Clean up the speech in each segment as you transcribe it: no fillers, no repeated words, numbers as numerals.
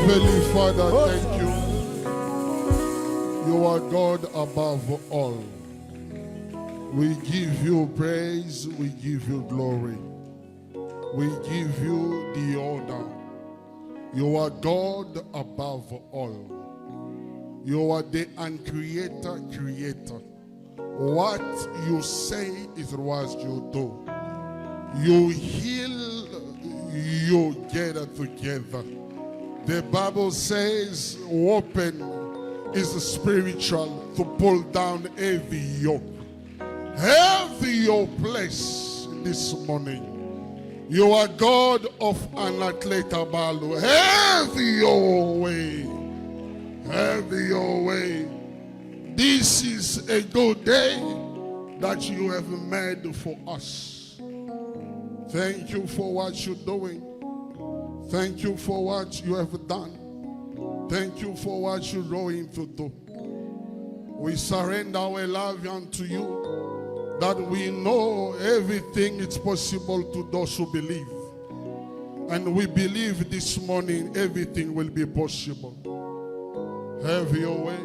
Heavenly Father, thank you. You are God above all. We give you praise, we give you glory. We give you the honor. You are God above all. You are the uncreator creator. What you say is what you do. You heal, you gather together. The Bible says open is spiritual to pull down every yoke. Every your place this morning. You are God of Anatletabalu. Have your way. Have your way. This is a good day that you have made for us. Thank you for what you're doing. Thank you for what you have done. Thank you for what you're going to do. We surrender our love unto you, that we know everything is possible to those who believe. And we believe this morning everything will be possible. Have your way.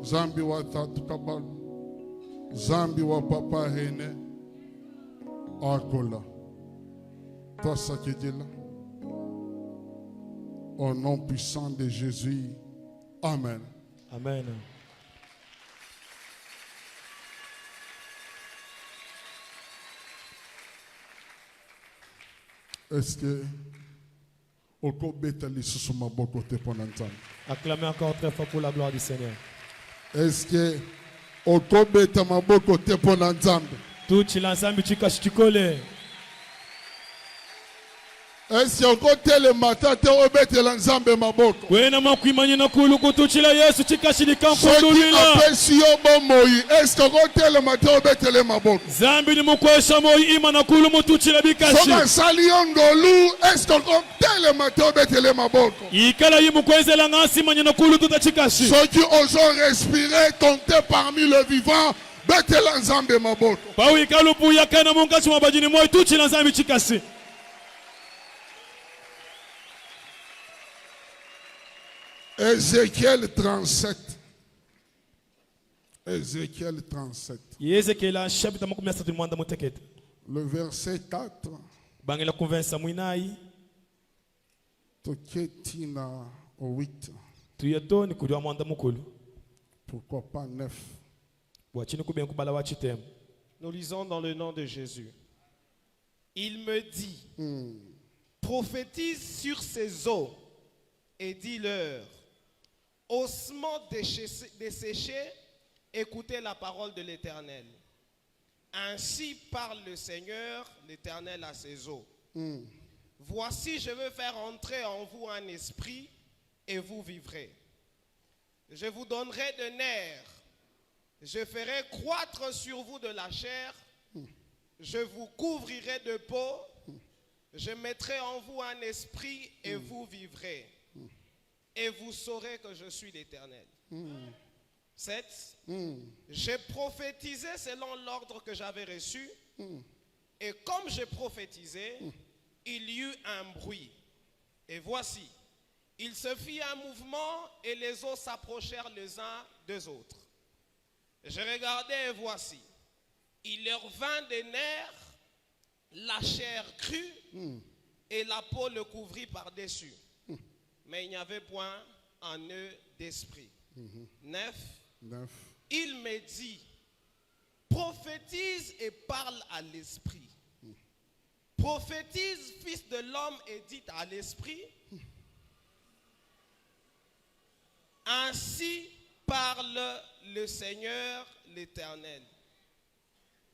Zambi wa tatu kabal. Zambi wa papa hene. Akola. Tosa kedila. Au nom puissant de Jésus. Amen. Amen. Est-ce que Acclamez encore très fort pour la gloire du Seigneur. Est-ce que okobeta maboko te pona nzambe? Tuchi l'ensemble chikole. Est-ce que okotele matata obetela nzambe maboko? Wena makwimanye na kulu kutuchila Yesu chikashirika mfundulila. Apesi yo bomoyi. Est-ce que okotele matata obetele maboko? Zambi ni mukwesha moyi ima na kulu mutuchila bikashi. Soka saliyongolu. Est-ce que okotele matata obetele maboko? Ikala yi mukwezela ngasi manye na kulu tutachikashi. Ceux qui osent respirer, compter parmi le vivant, betela nzambe maboko. Pawi ikalu puya kana mungachi mabajini moyi tuchila nzambi chikasi. Ézéchiel 37. Ézéchiel 37. Le verset 4. Toketina 8. Pourquoi pas 9? Nous lisons dans le nom de Jésus. Il me dit, prophétise sur ces eaux et dis-leur, ossements desséchés, écoutez la parole de l'Éternel. Ainsi parle le Seigneur, l'Éternel à ses eaux. Voici, je veux faire entrer en vous un esprit et vous vivrez. Je vous donnerai de nerfs. Je ferai croître sur vous de la chair. Je vous couvrirai de peau. Je mettrai en vous un esprit et vous vivrez. Et vous saurez que je suis l'Éternel. 7. J'ai prophétisé selon l'ordre que j'avais reçu. Et comme j'ai prophétisé, il y eut un bruit. Et voici, il se fit un mouvement et les eaux s'approchèrent les uns des autres. Je regardais et voici, il leur vint des nerfs, la chair crue et la peau le couvrit par-dessus. Mais il n'y avait point en eux d'esprit. 9. Il me dit, prophétise et parle à l'esprit. Prophétise, fils de l'homme, et dit à l'esprit, ainsi parle le Seigneur l'Éternel.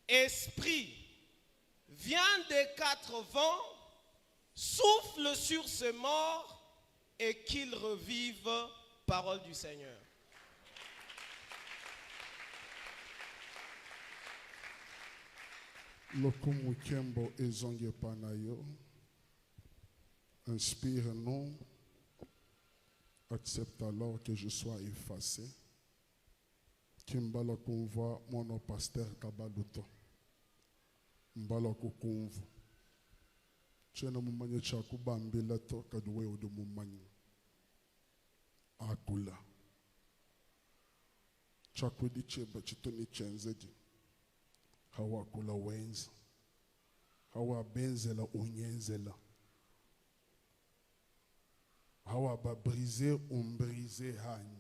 Esprit, viens des quatre vents, souffle sur ce mort, et qu'il revive, parole du Seigneur. Lokumu Kembo ezonge panayo. Inspire-nous. Accepte alors que je sois effacé. Kimbala kunva mono pasteur kabaluto. Mbala kukunvu. Chena mumanye chaku bambila to kaduwe odo mumanyi. akula. Chakwedi cheba chitoni chenzedi. Hawa kula wenza. Hawa benzela unyenzela. Hawa ba briser brisé hani.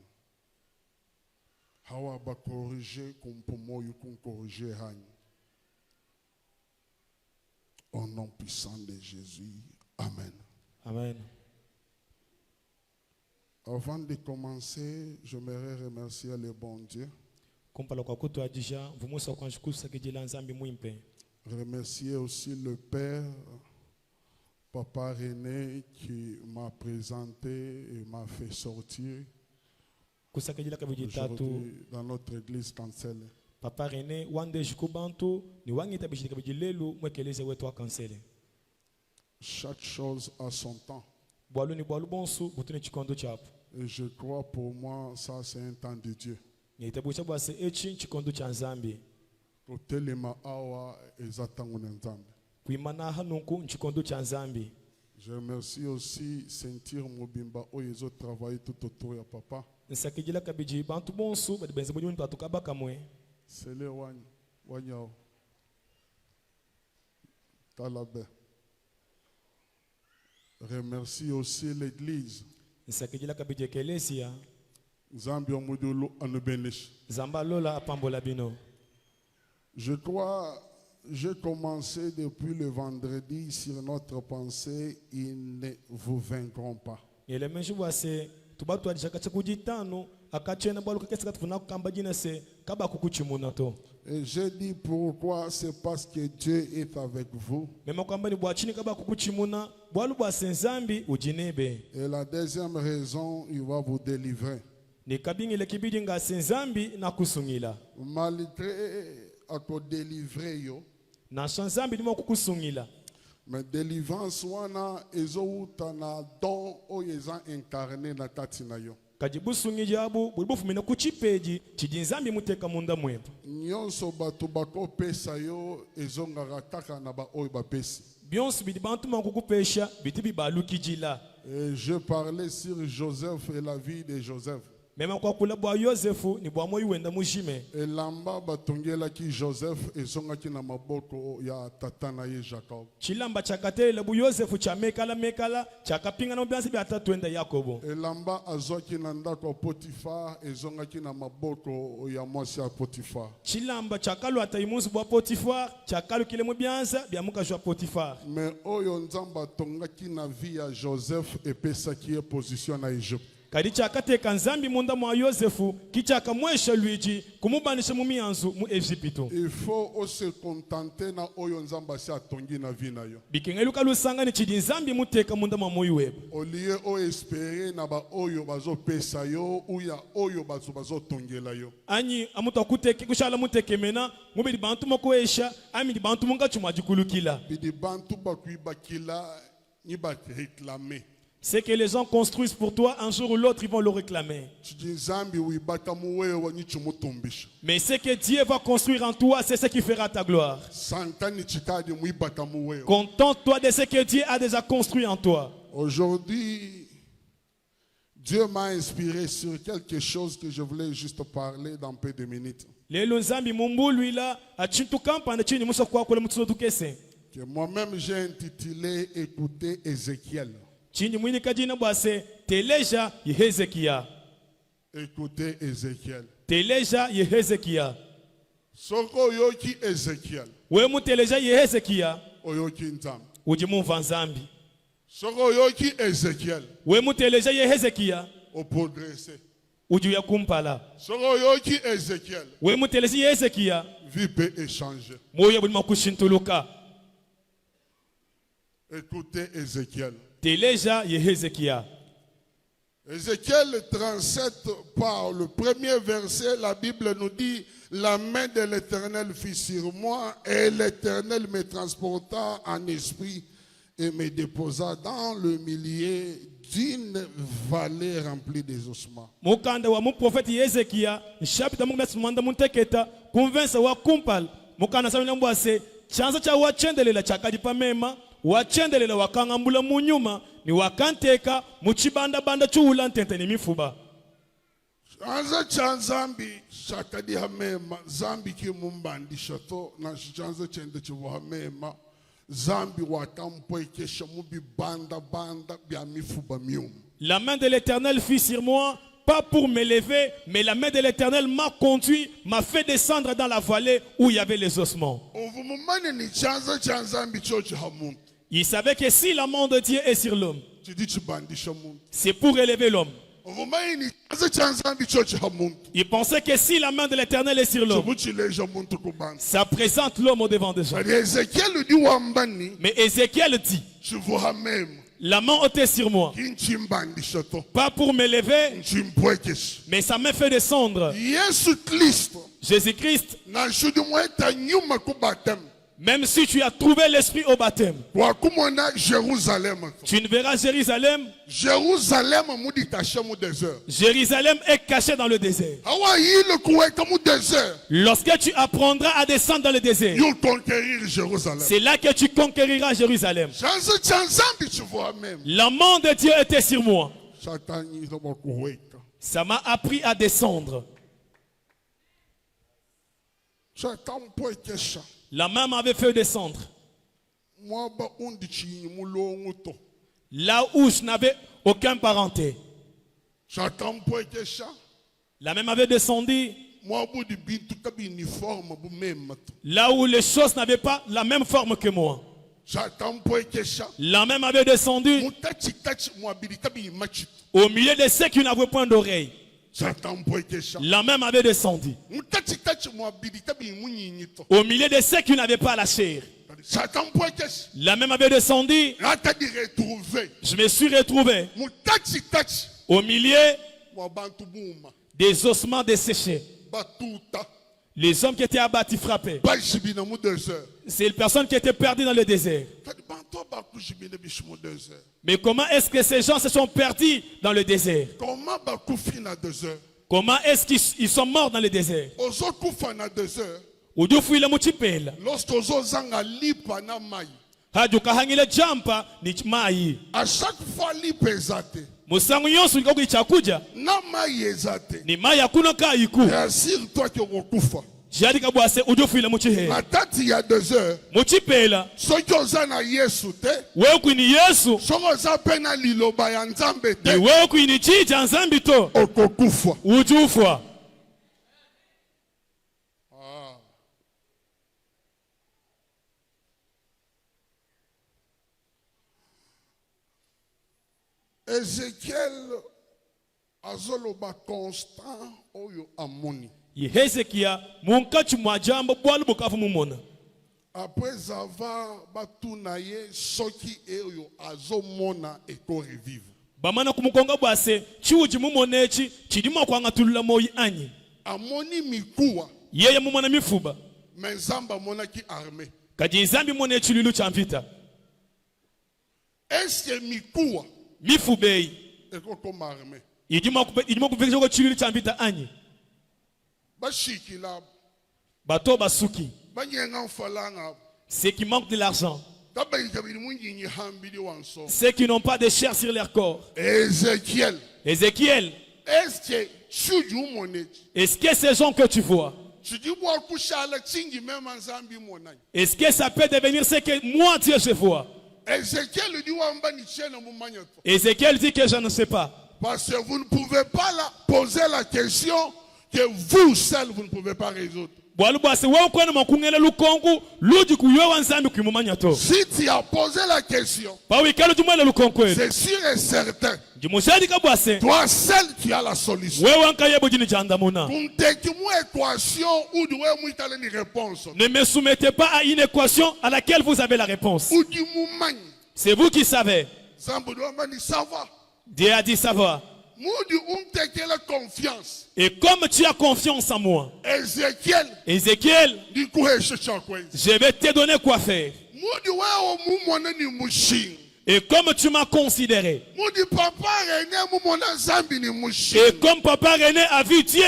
Hawa ba corriger kumpomoyu kum corriger hani. Au nom puissant de Jésus. Amen. Amen. Avant de commencer, j'aimerais remercier le bon Dieu. Kumpala kwa kutu adija vumusa kwa shikusa kijila nzambi muimpe. Remercier aussi le Père, Papa René, qui m'a présenté et m'a fait sortir Kusa kijila kabijitatu aujourd'hui dans notre église cancelle. Papa René wande jikubantu ni wangi tabishika bijilelu mwekeleze wetu wa kansele. Chaque chose a son temps. Bwalu ni bwalu bonsu butune chikondo chapu. Et je crois pour moi, ça c'est un temps de Dieu. Ni itabucha bwase echi chikondo cha nzambi. Kotelema awa ezatango na nzambe. Kuimana hanunku chikondo cha nzambi. Je remercie aussi Sentir Mobimba Oyezo travailler tout autour ya papa. Nsakijila kabiji bantu bonsu badibenze bonyuni patuka kamwe. C'est le wanyao. Talabe. Remercie aussi l'église. Nsakijila kabiji ekelesia. Zambia Mudulu Anubenish. Zamba lola apambola bino. Je crois, j'ai commencé depuis le vendredi sur notre pensée, ils ne vous vaincront pas. Ele menju bwase tubatu adishaka chakujitano akachena bwalu kakesa katufuna kukamba jina se kaba kukuchimuna to. Et j'ai dit pourquoi, c'est parce que Dieu est avec vous. Mema kwamba ni bwachini kaba kukuchimuna bwalu bwase nzambi ujinebe. Et la deuxième raison, il va vous délivrer. Ni kabingi le kibidi nga nzambi na kusungila. Malgré à te délivrer yo, Na nzambi ni kukusungila. mais délivrance wana ezouta na don oyeza incarné na katina yo. Kajibusungi jabu bulibufu mina kuchipeji chijinzambi muteka munda mwepo. Nyonso bato bako pesa yo ezongaka kaka na ba oyo bapesi. Bionsu bidi bantu makukupesha bitibi baluki jila. Et je parlais sur Joseph et la vie de Joseph. Mema kwa kula bwa Yosefu ni bwa moyo wenda mujime. Elamba batongela ki Joseph ezongaki na maboko ya tata na ye Jacob. Chilamba chakatele bu Yosefu cha mekala chakapinga na byansi bya twenda Yakobo. Elamba azwaki na ndako Potiphar ezongaki na maboko ya mwasi ya Potiphar. Chilamba chakalu ataimuzu bwa Potiphar chakalu kile mu byanza bya muka jwa Potiphar. Mais oyo nzamba tongaki na vie ya Joseph epesaki ye position na Egypte. Kadicha kateka nzambi munda mwa Yosefu kicha kamwesha Luigi kumubanisha mu mianzu mu Egypto. Il faut se contenter na oyo nzamba si atongi na vie na yo. Bikengeluka lusanga ni chidi nzambi muteka munda mwa moyo web. Au lieu o espérer na ba oyo bazo pesa yo ou ya oyo bazo tongela yo. Anyi amuta kuteke kushala muteke mena mubidi bantu mokoesha ami di bantu munga chuma jikulukila. Bidi bantu bakuibakila ni ba réclamer. C'est que les gens construisent pour toi, un jour ou l'autre, ils vont le réclamer. Mais ce que Dieu va construire en toi, c'est ce qui fera ta gloire. Contente-toi de ce que Dieu a déjà construit en toi. Aujourd'hui, Dieu m'a inspiré sur quelque chose que je voulais juste parler dans peu de minutes. Que moi-même j'ai intitulé Écoutez Ézéchiel. Écoutez Ézéchiel. Teleja Yehezekia. Soko yoki Ézéchiel. Wemu teleja Yehezekia. Oyoki nzambi. Ujimuva nzambi. Soko yoki Ézéchiel. Wemu teleja Yehezekia. O progresser. Ujuya kumpala. Soko yoki Ézéchiel. Wemu teleja Yehezekia. Vie peut échanger. Moyo bulima kushintuluka. Écoutez Ézéchiel. Teleja Yehezekia. Ézéchiel 37 par le premier verset, la Bible nous dit: la main de l'Éternel fut sur moi et l'Éternel me transporta en esprit et me déposa dans le milieu d'une vallée remplie des ossements. Mukanda wa prophète Yezekia, chapitre mungu nasimanda munteketa, convince wa kumpal, mukanda samina mbwase, chanza cha wachendelela chakadipa mema, wachendelela wakangambula munyuma, ni wakanteka, muchibanda banda chuula ntente ni mifuba. chanza cha nzambi shakadi hamema zambi ki mumbandi shato na chanza chende chivo hamema zambi wakampoekesha mubi banda bia mifuba mium. La main de l'Éternel fut sur moi, pas pour m'élever, mais la main de l'Éternel m'a conduit, m'a fait descendre dans la vallée où il y avait les ossements. Il savait que si la main de Dieu est sur l'homme, c'est pour élever l'homme. Il pensait que si la main de l'Éternel est sur l'homme, ça présente l'homme au devant des gens. Mais Ézéchiel dit, la main était sur moi, pas pour m'élever, mais ça m'a fait descendre. Jésus-Christ, même si tu as trouvé l'esprit au baptême, tu ne verras Jérusalem. Jérusalem est caché dans le désert. Lorsque tu apprendras à descendre dans le désert, c'est là que tu conquériras Jérusalem. La main de Dieu était sur moi. Ça m'a appris à descendre. La main m'avait fait descendre. Là où je n'avais aucun parenté. La main m'avait descendu. Là où les choses n'avaient pas la même forme que moi. La main m'avait descendu. Au milieu de ceux qui n'avaient point d'oreilles. La main m'avait descendu. Au milieu de ceux qui n'avaient pas la chair. La main m'avait descendu. Je me suis retrouvé au milieu des ossements desséchés. Les hommes qui étaient abattus, frappés. C'est les personnes qui étaient perdues dans le désert. Mais comment est-ce que ces gens se sont perdus dans le désert? Comment est-ce qu'ils sont morts dans le désert? À chaque fois, musango yonso ngako chakuja ni maya kuno kayiku assure-toi que okufa jadi kabwase ujofuila muchihe matati ya 2 heures muchipela soki oza na Yesu te wewe kwini Yesu soki oza pe na liloba ya Nzambe te wewe kwini chicha Nzambi to okokufa ujufa. Ézéchiel azoloba constant oyo amoni. Hezekia munkati mwa jambo bwalu bukavu mumona. Après avoir batuna ye soki oyo azomona eko revive. Bamana kumukonga bwase chiuji mumonechi chidima kwanga tulula moyi anyi. Amoni mikuwa. Yeye mumona mifuba. Menzamba mona ki armée. Kadi nzambi mone chililu cha mvita. Est-ce que mikuwa mifubei eko koma armée? Idima kufikisha kwa chililu cha mvita anyi. Bashikila bato basuki. Banyenga mfalanga. Ceux qui manquent de l'argent. Ceux qui n'ont pas de chair sur leur corps. Ézéchiel. Ézéchiel. Est-ce que ces gens que tu vois, est-ce que ça peut devenir ce que moi Dieu je vois? Ézéchiel dit que je ne sais pas. Parce que vous ne pouvez pas poser la question que vous seul vous ne pouvez pas résoudre. Si tu as posé la question, c'est sûr et certain, toi seul tu as la solution. Ne me soumettez pas à une équation à laquelle vous avez la réponse. C'est vous qui savez. Dieu a dit savoir. Et comme tu as confiance en moi, Ézéchiel, je vais te donner quoi faire. Et comme tu m'as considéré, et comme papa René a vu Dieu,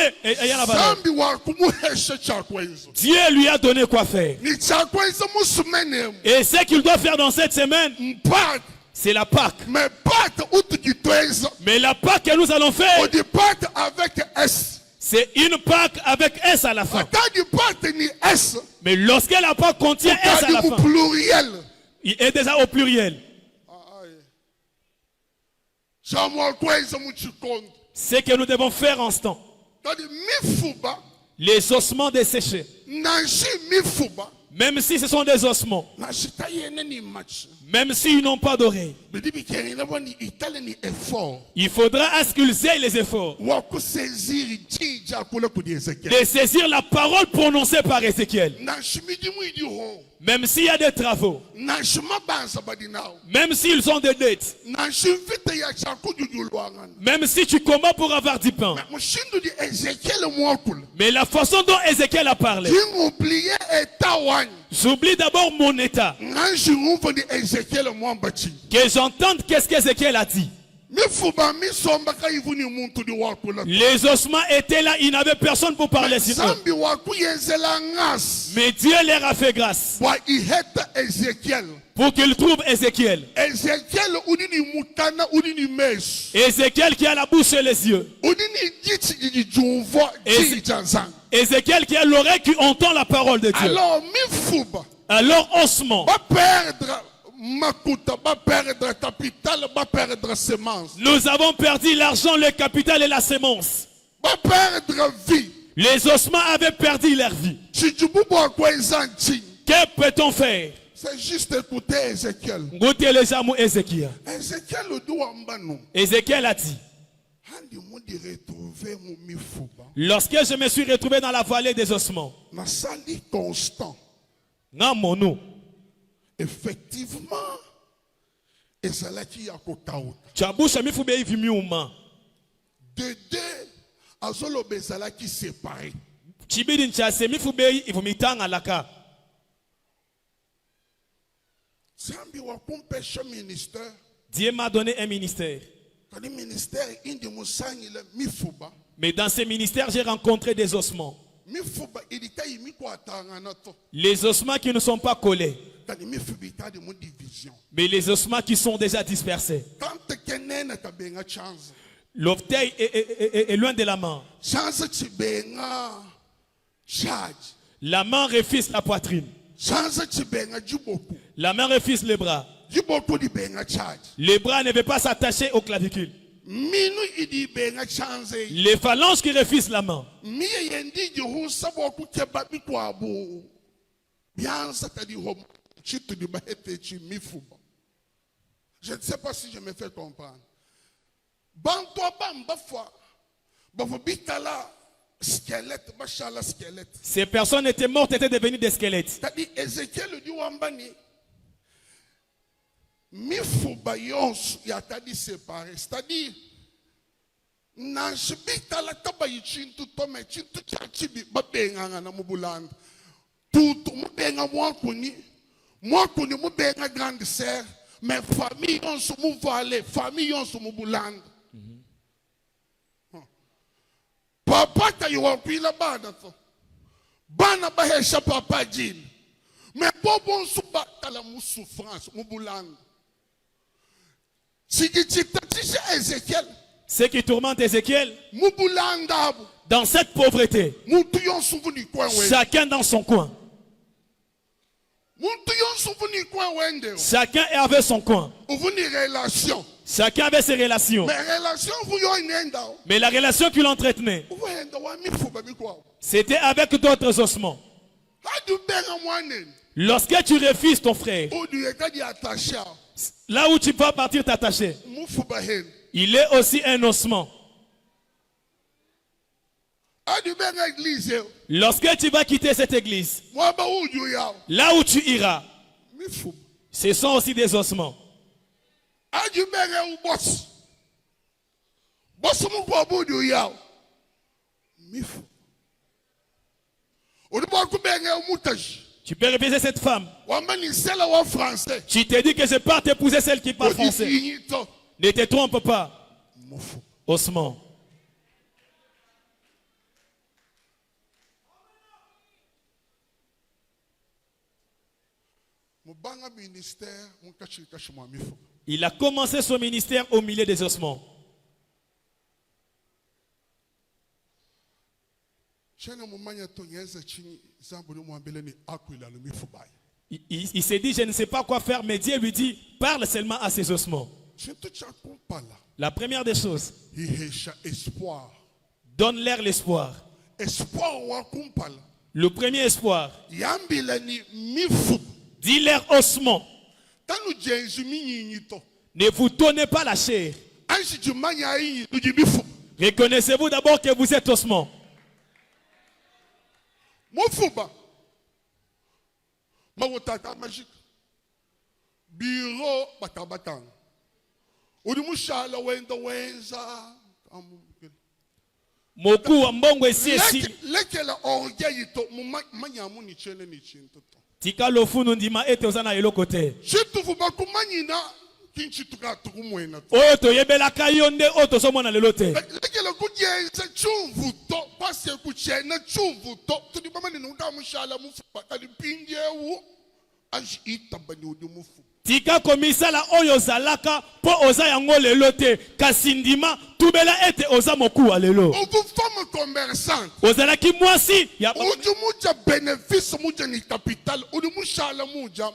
Dieu lui a donné quoi faire. Et ce qu'il doit faire dans cette semaine, c'est la Pâque. Mais la Pâque que nous allons faire, avec S. C'est une Pâque avec S à la fin. Mais lorsque la Pâque contient S à la fin, il est déjà au pluriel. Ce que nous devons faire en ce temps. Les ossements desséchés. Même si ce sont des ossements. Même s'ils n'ont pas d'oreilles. Il faudra à ce qu'ils aient les efforts de saisir la parole prononcée par Ézéchiel. Même s'il y a des travaux. Même s'ils ont des dettes. Même si tu combats pour avoir du pain. Mais la façon dont Ézéchiel a parlé. J'oublie d'abord mon état. Que j'entende qu'est-ce qu'Ézéchiel a dit. Les ossements étaient là, il n'avait personne pour parler sur eux. Mais Dieu leur a fait grâce pour qu'ils trouvent Ézéchiel. Ézéchiel qui a la bouche et les yeux. Ézéchiel qui a l'oreille qui entend la parole de Dieu. Alors ossements. Nous avons perdu l'argent, le capital et la sémence. Les ossements avaient perdu leur vie. Que peut-on faire? C'est juste écouter Ézéchiel. Ézéchiel a dit, lorsque je me suis retrouvé dans la vallée des ossements, effectivement, Dédé azoloba ezalaki séparé. Dieu m'a donné un ministère. Mais dans ce ministère, j'ai rencontré des ossements. Les ossements qui ne sont pas collés. Mais les ossements qui sont déjà dispersés. L'orteil est loin de la main. La main refuse la poitrine. La main refuse les bras. Les bras ne veulent pas s'attacher au clavicule. Les phalanges qui refusent la main. Je ne sais pas si je me fais comprendre. Ces personnes étaient mortes, étaient devenues des squelettes. C'est-à-dire, grande sœur, mais famille on se mouvalé, famille on se moubulande. Papa ta yuwapila bana to. Bana bahesha papa jin. Mais bon suba tala mu souffrance moubulande. Si tu Ézéchiel. Ce qui tourmente Ézéchiel. Dans cette pauvreté. Chacun dans son coin. Chacun avait son coin. Chacun avait ses relations. Mais la relation qu'il entretenait, c'était avec d'autres ossements. Lorsque tu refuses ton frère, là où tu vas partir t'attacher, il est aussi un ossement. Lorsque tu vas quitter cette église, là où tu iras, ce sont aussi des ossements. Tu peux refuser cette femme. Tu t'es dit que je pars t'épouser celle qui parle français. Ne te trompe pas. Ossement. Il a commencé son ministère au milieu des ossements. Il s'est dit, je ne sais pas quoi faire, mais Dieu lui dit, parle seulement à ses ossements. La première des choses, donne-leur l'espoir. Le premier espoir, dis-leur ossements, ne vous donnez pas la chair. Reconnaissez-vous d'abord que vous êtes ossements. Bureau batabatang. Udimushala wenda wenza. Moku wa mbongo esiesi. Lekela orgueil manyamu ni chele ni chinto. Tika lofunu ndima ete ozana eloko te. Chitu fubakumanyina kinchituka tukumwena. Oyo toyebela kayonde oto somona lelo te. Lekela kujenza chumvu to pase kuchena chumvu to tudimama ni nunda mushala mufuba kalipinje wu. Tika komisala oyo zalaka po oza yango lelo te kasi ndima tubela ete oza moku wa lelo. Femme commerçante. Ozalaki mwasi ya uju muja bénéfice muja ni capital uju mushala muja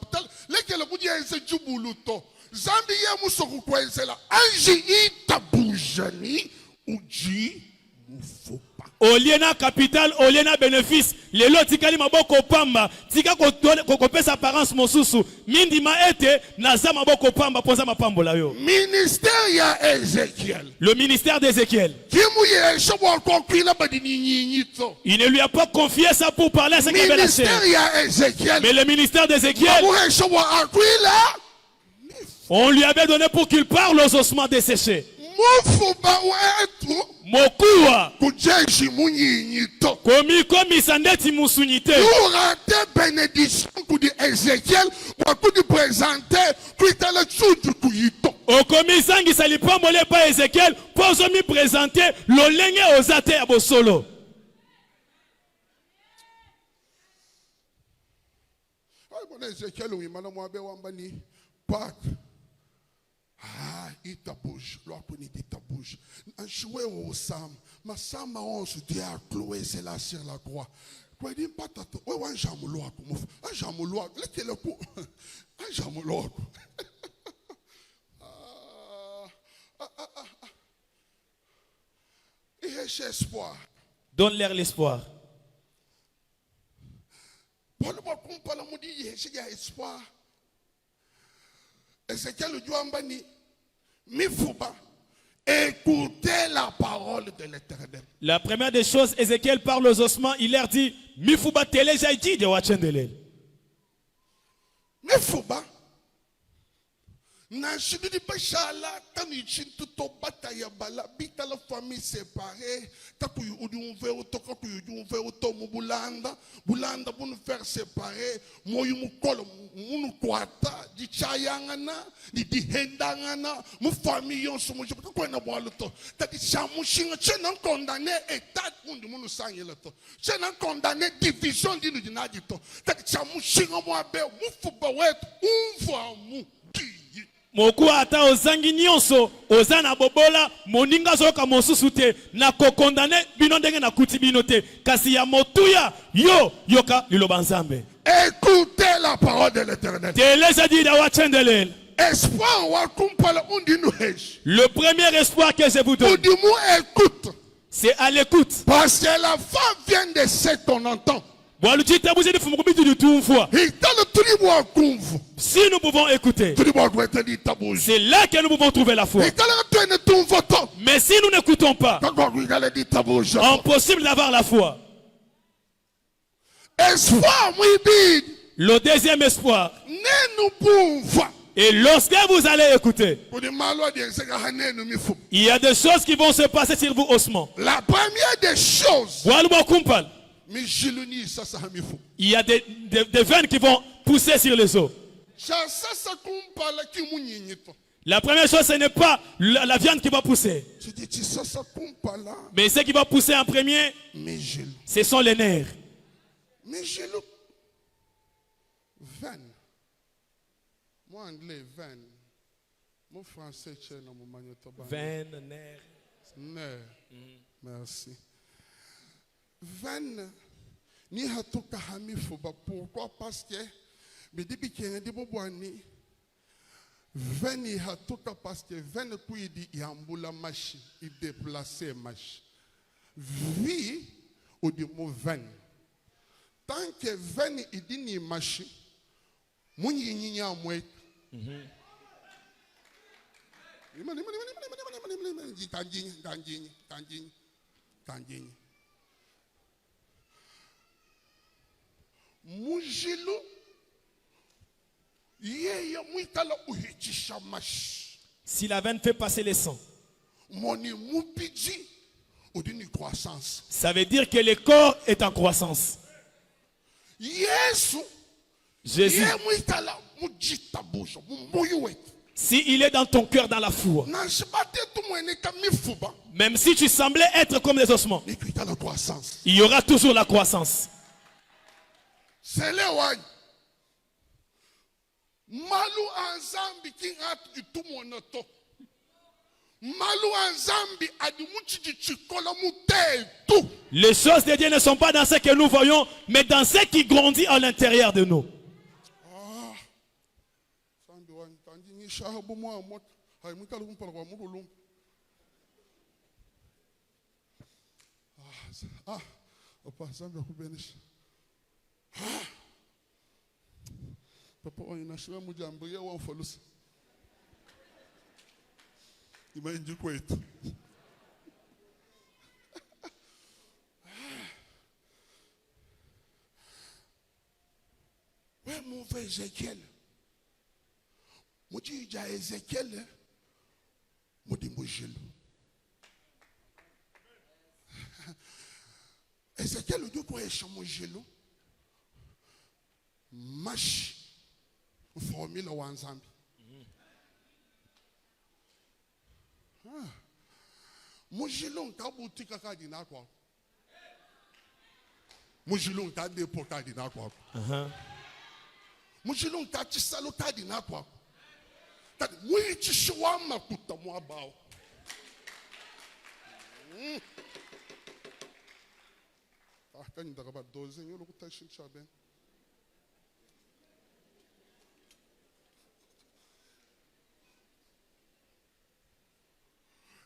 lekele kuja ense jubuluto zambi ye musoku kwenzela anji itabujani uji mufupa. Oliena capital, oliena bénéfice. Lelo tikali maboko pamba. Tika kopesa apparence mosusu. Mindima ete naza maboko pamba poza mapambo la yo. Ministère ya Ézéchiel. Le ministère d'Ézéchiel. Il ne lui a pas confié ça pour parler à ce qu'il avait la chair. Mais le ministère d'Ézéchiel, on lui avait donné pour qu'il parle aux ossements desséchés. Mokuwa komi sandeti musunyite. Durante bénédiction kudi Ézéchiel wa kudi présenter kuitala chutu kuyito. Okomi sangi salipambole pa Ézéchiel pozo mi présenter lolenge ozate ya bosolo. Ay bona Ézéchiel uyimana mwabe wambani pak. Ah, ita bouge, l'opini ita bouge. Un jouet au sam, ma sam on se dit à clouer c'est là sur la croix. Quoi dit pas tato, ouais un jamoulo à comme un jamoulo, laissez le coup, un jamoulo. Il y a espoir. Donne-leur l'espoir. Pour le moment, on parle il y a espoir. Ézéchiel le Douambani, Mifouba, écoutez la parole de l'Éternel. La première des choses, Ézéchiel parle aux ossements, il leur dit, Mifouba telejaïdi de Wachendele. Mifouba, Nashidi Bashala, Tanichintu Bataya Bala, Bita la famille séparée, Takuyu Udunve, Tokakuyu Udunve, Tomu Bulanda, Bulanda pour nous faire séparer, Moyumukolo, Munukwata, di Chayangana, di Hendangana, mu famille, on se mange, pourquoi on a boire le temps? T'as dit Chamushin, tu n'as condamné état de mon sang et le temps. Tu n'as condamné division du Nadito. T'as dit Chamushin, moi, Moufouba, Mou. Moku ata ozangi nyonso ozana bobola moninga zoka mosusu te na kokondane bino ndenge na kuti bino te kasi ya motuya yo yoka liloba nzambe. Écoutez la parole de l'Éternel. Espoir wa kumpala undinu hesh. Le premier espoir que je vous donne, écoute. C'est à l'écoute. Parce que la femme vient de ce qu'on entend. Si nous pouvons écouter, c'est là que nous pouvons trouver la foi. Mais si nous n'écoutons pas, impossible d'avoir la foi. Le deuxième espoir. Et lorsque vous allez écouter, il y a des choses qui vont se passer sur vous ossements. La première des choses, il y a des veines qui vont pousser sur les os. La première chose, ce n'est pas la viande qui va pousser. Mais ce qui va pousser en premier, ce sont les nerfs. Moi, anglais, veine. Mon français, veine, nerf. Nerf. Merci. 20 ni hatoka hamifuba pourquoi parce que me dibi kende bobwani 20 ni hatoka parce que 20 kuidi yambula machi i déplacer machi vie au du mot 20 tant que 20 idini machi munyi nyinya mwe tanjini mujilo yeye mwitala uhichisha mashi. Si la veine fait passer les sangs, moni mupiji odini croissance. Ça veut dire que le corps est en croissance. Yesu Jésus, yeye mwitala mujita bosho mumuyuwe. Si il est dans ton cœur, dans la foi, même si tu semblais être comme les ossements, il y aura toujours la croissance. C'est le why. Malu anzambi kingat itu monoto. Malu anzambi adimuchi chikola mutetu. Les choses de Dieu ne sont pas dans ce que nous voyons, mais dans ce qui grandit à l'intérieur de nous. Papa inashua mujambo ya wa ufolusi. Imainji kwetu. We move Ezekiel. Mujija Ezekiel. Mudimujilo. Ezekiel udu kwa eshamujilo. Mash formula wanzambi. Mujilo nka butika kadina kwa. Mujilo nka depo kadina kwa. Mujilo nka chisalo kadina kwa. Tadi muichi shwama kutamwa bao. Kani ndakaba doze nyolo kutashincha ben.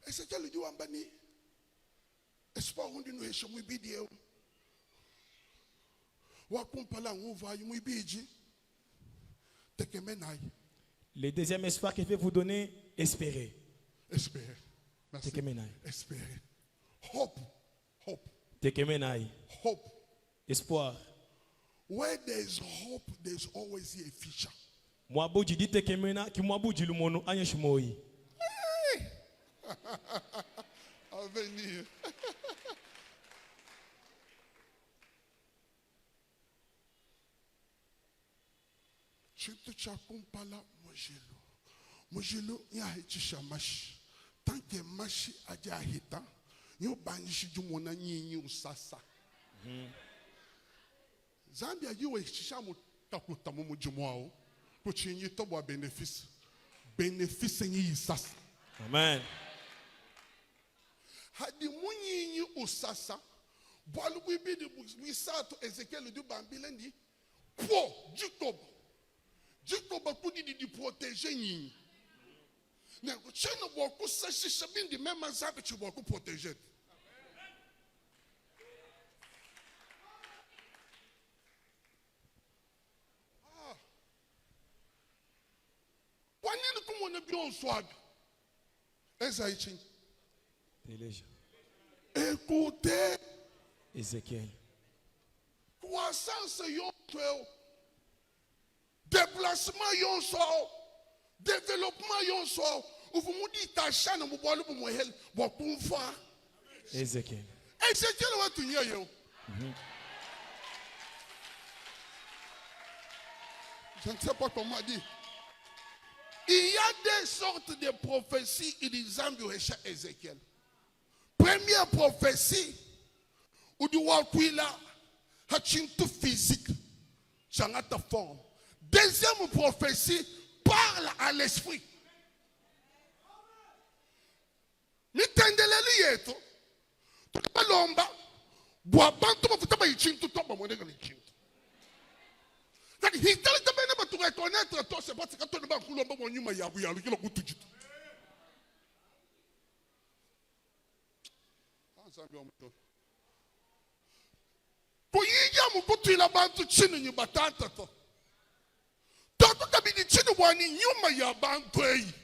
Ezekiel lui dit wambani espoir on dit nous esho mwibidi eu wakumpala nguva mwibiji tekemenai. Le deuxième espoir qu'il veut vous donner, espérer. Espérer. Merci. Tekemenai. Espérer. Hope. Hope. Tekemenai. Hope. Espoir. Where there is hope, there is always a future. Mwabuji dit tekemena ki mwabuji lumono anyeshimoi. Avenir. Chito chakumpala mojelo. Mojelo ya hichisha mashi. Tanke mashi aja hita. Yo banyishi jumona nyinyi usasa. Zambia yiwe hichisha mutakuta mumujumwao. Kuchinyi tobo benefice. Benefice nyi sasa. Amen. Hadi munyinyi usasa bwalu bibidi bisato Ezekiel du bambilendi po Jacob kudi di protéger nyinyi na kucheno boku sashisha bindi mema zabe chiboku protéger. Wanini kumone bion swag Ezaïchi. Écoutez Ézéchiel. Croissance yonso, déplacement yonso, développement yonso. Vous me dites ta chaîne, vous boilez pour moi, vous pouvez voir. Ézéchiel. Ézéchiel va tout dire. Je ne sais pas comment dire. Il y a des sortes de prophéties, il dit Zambia Ézéchiel. Première prophétie, où du wakwila, hachintu physique, changata forme. Deuxième prophétie, parle à l'esprit. Mitendele yeto, tukalomba, Boa bantu mafuta ba ichintu to ba monega ichintu. Donc il t'a dit ben tu reconnaître toi c'est pas que toi ne ba kulo ba nyuma ya bu ya lu kilo kutujitu. Ensemble on to. Kuyiya mukutu ila bantu chini ni batata to. Toto kabidi chini wani nyuma ya bantu ei.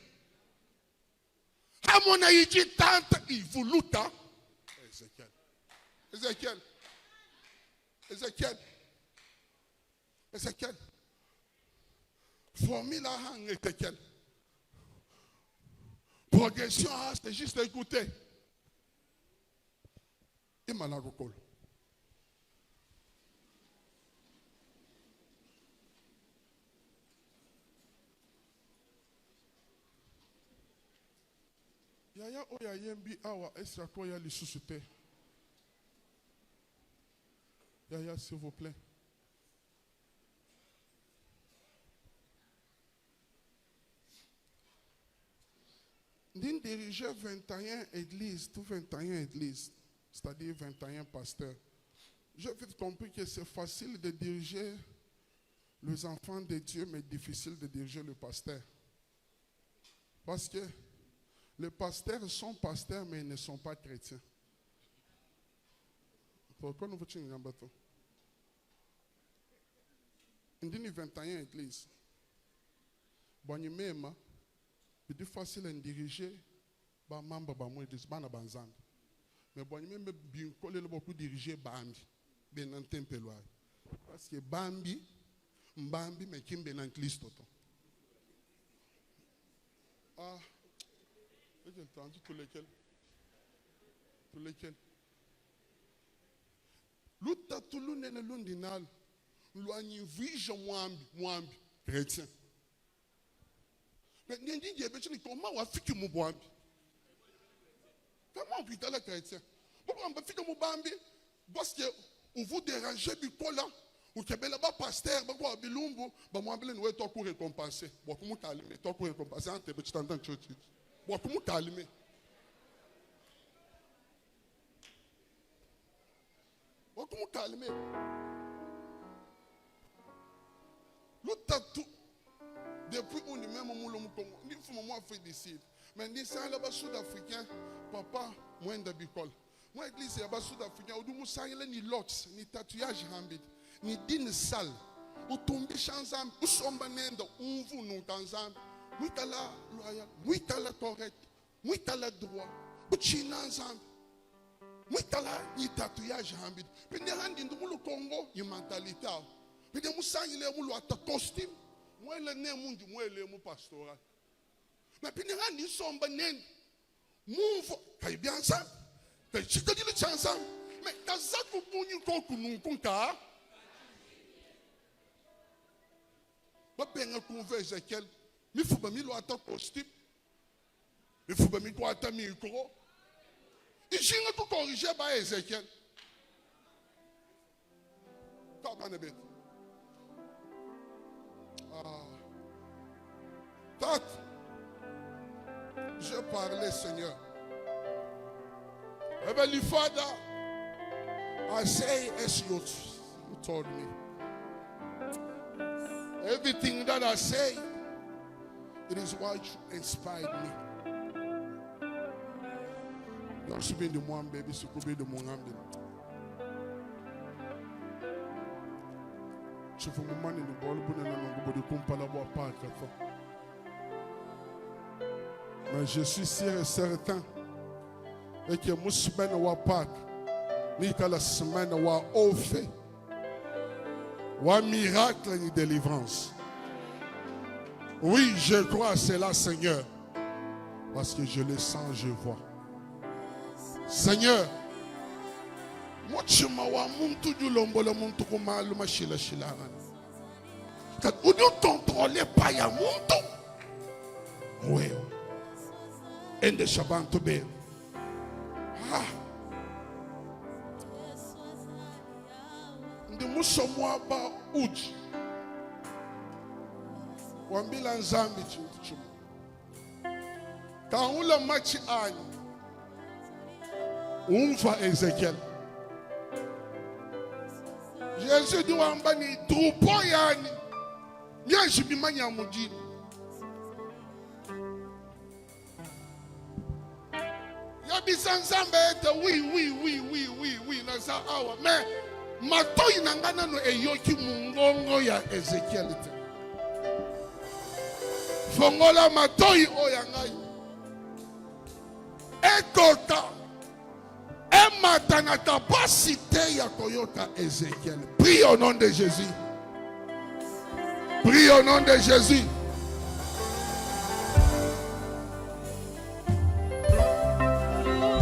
Hamona iji tanta ivoluta. Ézéchiel. Formule à hang Ézéchiel. Progression, c'est juste écouter. Il m'a la recolle. Yaya oya yembi awa esra koya li susute. Yaya, s'il vous plaît. Nous dirigeons 21 églises, tout 21 églises, c'est-à-dire 21 pasteurs. J'ai vite compris que c'est facile de diriger les enfants de Dieu, mais difficile de diriger le pasteur. Parce que les pasteurs sont pasteurs, mais ils ne sont pas chrétiens. Pourquoi nous voulons un bateau? Nous avons 21 églises. Bon, c'est facile de diriger les membres de l'église. Mais bon, bien beaucoup diriger Bambi. Parce que Bambi, mais qui est dans l'église. Ah, j'ai entendu tous lesquels. Luta tulu nene lundinal luanyi vija mwambi chrétien. Mais nyendi yebe chini comment wa fiki mubwambi. Comment vous êtes chrétien? Pourquoi on fiki mubambi? Parce que vous dérangez bikola ou kebela ba pasteur ba kwa bilumbu ba mwambele nwe to ku récompenser. Bo kumu kalime to ku récompenser ante be chitandan chochi. Bo kumu kalime. Comment calmer? L'autre depuis on est même au Congo. Il faut moi faire des cibles. Mais ni ça là-bas sud-africain, papa moins de bicole. Moi église là-bas sud-africain, au nous ça ni lots, ni tatouage rambit, ni dîne sale. Ou tomber chanzam, ou sombanendo, ou vous nous tanzam. Oui t'as la loyal, oui t'as la correct, oui t'as la droit. Ou chinanzam. Moi, il tatouage hambid. Puis des handi le Congo, il mentalité. Puis des moussans il est moulu à costume. Moi le né mundi, moi le mou pastoral. Mais puis des handi sont banen. Move, kay bien ça. Kay chika di le chansa. Mais kazaku punyu koku nunkunka. Ba benga conver Ézéchiel. Mi faut ba mi lo ata costume. Mi faut ba mi ko ata micro. Il j'ai tout corrigé par Ézéchiel. Je parlais, Seigneur. Heavenly Father, I say as you told me. Everything that I say, it is what you inspired me. Je suis de moi, bébé, je suis de mon âme. Je fais mon mani de bol, de compagnie pas. Mais je suis sûr et certain que mon semaine wa pas, ni que la semaine wa offert, wa miracle ni délivrance. Oui, je crois à cela, Seigneur, parce que je le sens, je vois. Seigneur, moi je m'awa muntu du lombolo muntu kuma luma shila shilaran. Quand on ne contrôle pas ya muntu, oui. Et de Shaban to be. Ah. De musomwa ba uji. Wambila nzambi chuma. Quand on le match ani. Umfa Ézéchiel. verset du wambani troupeau yani. Nya jibimanya mujini. Yabisanzambe ete oui na sa awa. Mais matoi nangana no eyoki mungongo ya Ezekiel te. Fongola matoi oyangai. Ekota. Emata na capacité ya koyoka Ezekiel. Prie au nom de Jésus. Prie au nom de Jésus.